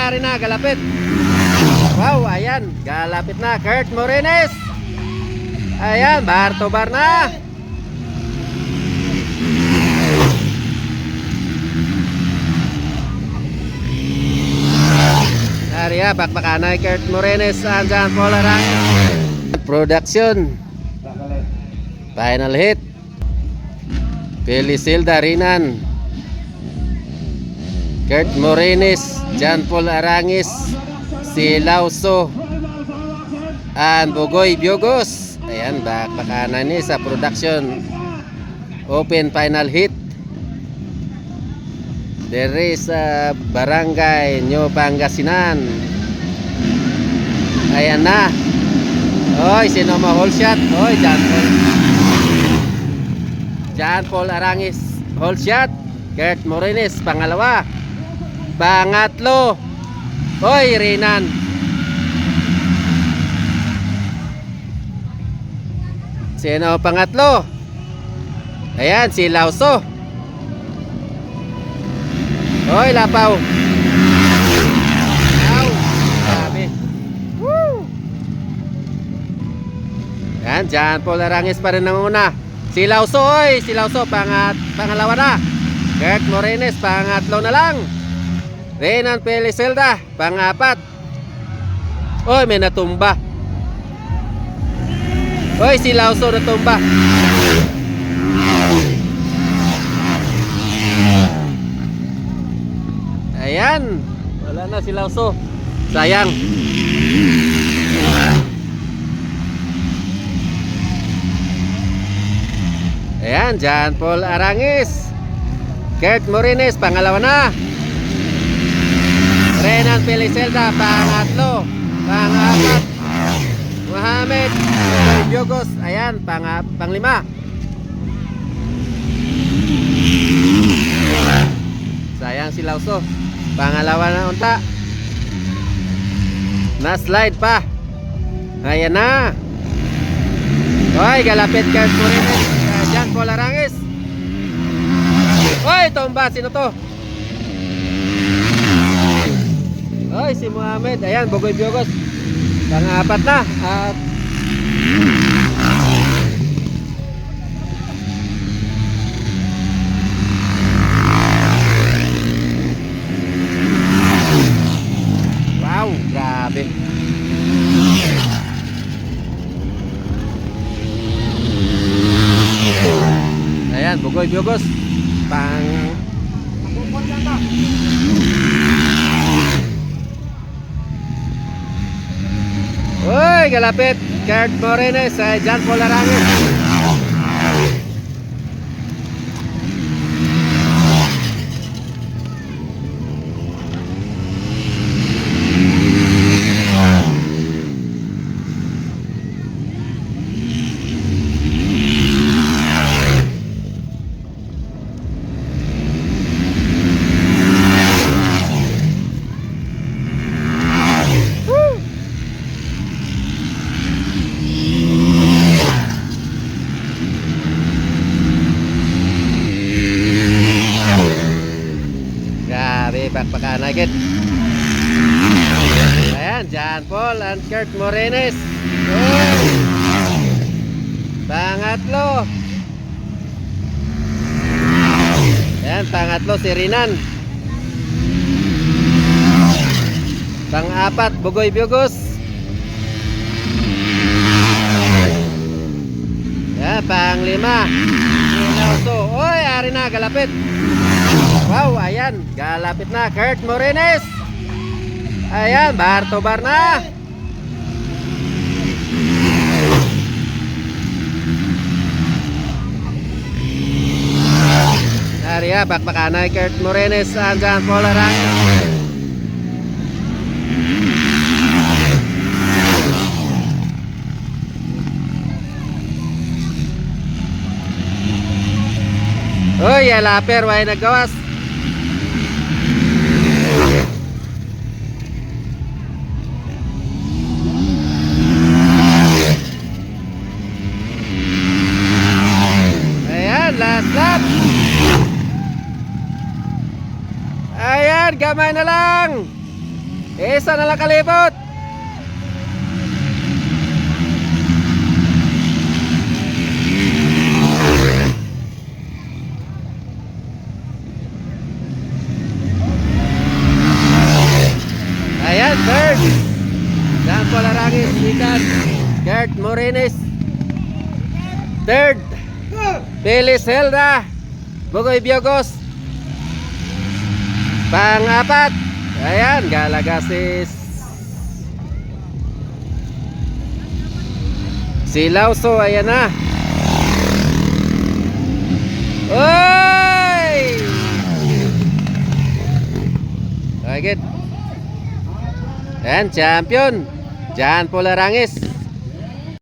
ari na, galapit. Wow, ayan, galapit na. Kurt Morines. Ayan, bar to bar na. Ari ya, bakbakanay Kurt Morines and John Paul Arangis. Production. Final hit. Felicilda Rinan. Kurt Morines, John Paul Arangis, si Lauso, and Bugoy Biogos. Ayan, bakbakanay ni sa production. Open final hit. There is Barangay New Pangasinan. Ayan na. Oy, sino ma-hole shot? Oy, John Paul Arangis, hole shot. Kurt Morines, pangalawa. Pangatlo. Oy, Rinan. Sino pangatlo? Ayan, si Lauso. Oy, lapaw. Ow, sabi. Woo! Yan, John Paul Arangis pa rin ang una. Si Lauso, oy, si Lauso, pangalawa na. Kurt Morines, pangatlo na lang. Renan Felicilda, pangapat. Oy, may natumba. Oy, si Lauso natumba. Ayan, wala na si Lauso. Sayang. Ayan, John Paul Arangis. Kurt Morines, pangalawa na. Renan Felicilda, pangatlo. Pangapat, Mohamed Biogos. Ayan, panglima. Sayang si Lauso. Pangalawa na unta. Na-slide pa. Ayan na. Oy, galapit Kurt Morines. John Paul Arangis. Oy, tumba. Sino to? Oy, si Mohamed. Ayan, Bugoy Biogos. Pangapat na. At wow, grabe. Ayan, Bugoy Biogos. Uy, galapit Kurt Morines sa John Paul Arangis. Bakbakan agad. Ayan, John Paul and Kurt Morines. Oh. Pangatlo. Ayan, pangatlo si Rinan. Pang-apat, Bugoy Biogos. Ayan, pang-lima si Lauso. Oy, ari na, galapit. Wow, ayan, galapit na Kurt Morines. Ayan, bar to bar na. Ariya, bakbakanay Kurt Morines and John Paul Arangis. Uy, alaper, way naggawas. Last lap. Ayan, gamay na lang. Isa na lang kalibot. Ayan, third. John Paul Arangis, second. Gert Morines. Third. Phyllis Helda. Bugoy Biogos. Pang-apat. Ayan, Galagasis. Si Lauso, ayan na. Oy! Okay, good. Ayan, champion. John Paul Arangis.